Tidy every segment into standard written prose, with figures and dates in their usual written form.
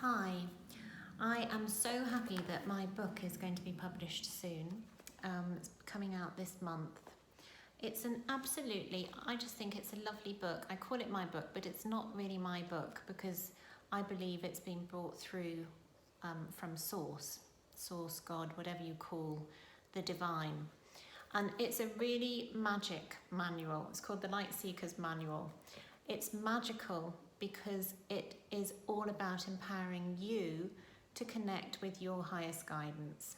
Hi, I am so happy that my book is going to be published soon. It's coming out this month. It's I just think it's a lovely book. I call it my book, but it's not really my book because I believe it's been brought through from Source, God, whatever you call the divine. And it's a really magic manual. It's called the Lightseekers Manual. It's magical because it is all about empowering you to connect with your highest guidance.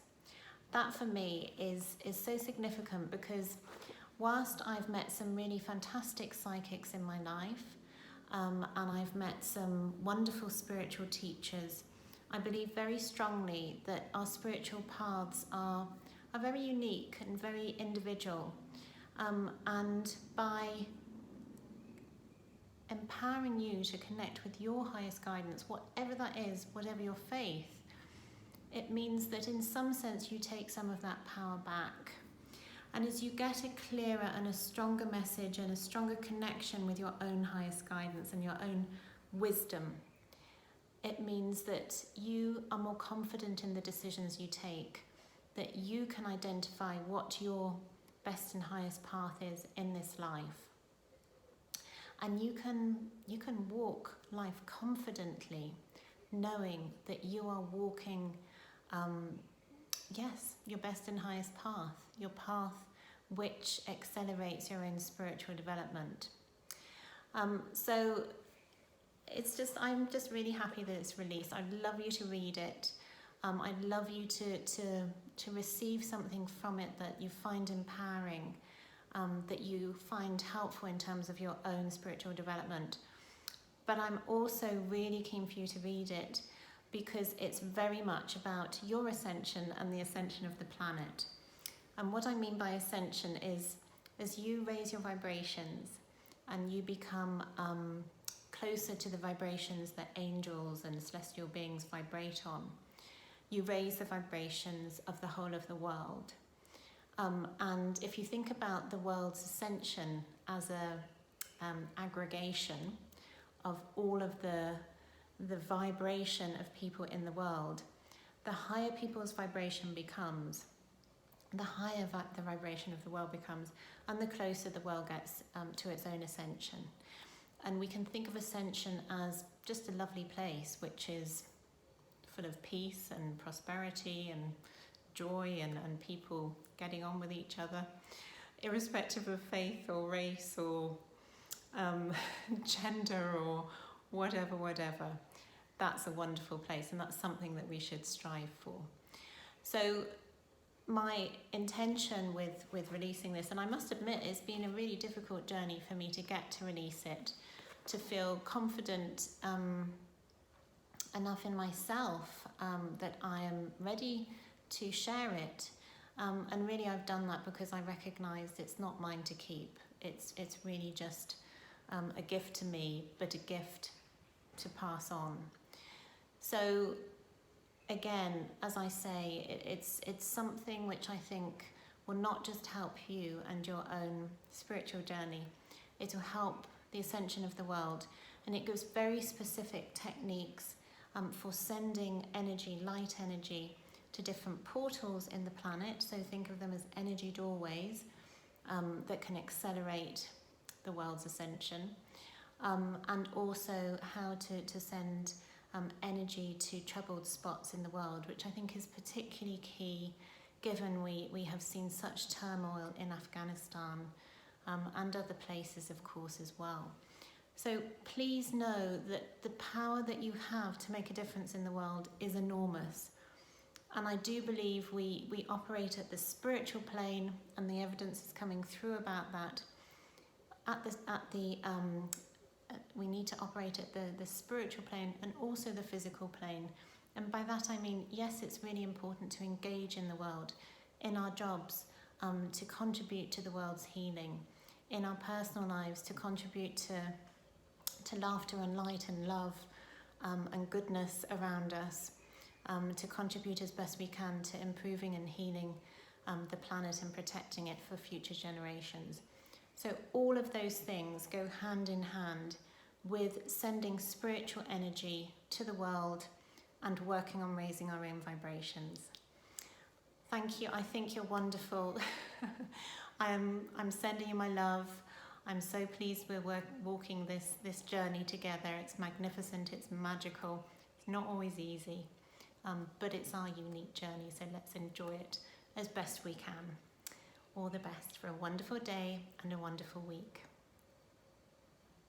That for me is so significant because whilst I've met some really fantastic psychics in my life, and I've met some wonderful spiritual teachers, I believe very strongly that our spiritual paths are very unique and very individual. And by empowering you to connect with your highest guidance, whatever that is, whatever your faith, it means that in some sense you take some of that power back. And as you get a clearer and a stronger message and a stronger connection with your own highest guidance and your own wisdom, it means that you are more confident in the decisions you take, that you can identify what your best and highest path is in this life. And you can walk life confidently, knowing that you are walking, your best and highest path, your path which accelerates your own spiritual development. So I'm just really happy that it's released. I'd love you to read it. I'd love you to receive something from it that you find empowering, that you find helpful in terms of your own spiritual development. But I'm also really keen for you to read it because it's very much about your ascension and the ascension of the planet. And what I mean by ascension is as you raise your vibrations and you become closer to the vibrations that angels and celestial beings vibrate on, you raise the vibrations of the whole of the world. And if you think about the world's ascension as a aggregation of all of the vibration of people in the world, the higher people's vibration becomes, the higher the vibration of the world becomes, and the closer the world gets to its own ascension. And we can think of ascension as just a lovely place which is full of peace and prosperity and joy and people getting on with each other, irrespective of faith or race or gender or whatever. That's a wonderful place, and that's something that we should strive for. So my intention with releasing this, and I must admit it's been a really difficult journey for me to get to release it, to feel confident enough in myself that I am ready to share it. And really I've done that because I recognised it's not mine to keep. It's really just a gift to me, but a gift to pass on. So again, as I say, it's something which I think will not just help you and your own spiritual journey, it will help the ascension of the world, and it gives very specific techniques for sending energy, light energy, to different portals in the planet. So think of them as energy doorways that can accelerate the world's ascension, and also how to send energy to troubled spots in the world, which I think is particularly key given we have seen such turmoil in Afghanistan and other places, of course, as well. So please know that the power that you have to make a difference in the world is enormous. And I do believe we operate at the spiritual plane, and the evidence is coming through about that. We need to operate at the spiritual plane and also the physical plane. And by that I mean, yes, it's really important to engage in the world, in our jobs, to contribute to the world's healing, in our personal lives, to contribute to laughter and light and love and goodness around us, to contribute as best we can to improving and healing the planet and protecting it for future generations. So all of those things go hand in hand with sending spiritual energy to the world and working on raising our own vibrations. Thank you. I think you're wonderful. I'm sending you my love. I'm so pleased we're walking this journey together. It's magnificent. It's magical. It's not always easy, but it's our unique journey. So let's enjoy it as best we can. All the best for a wonderful day and a wonderful week.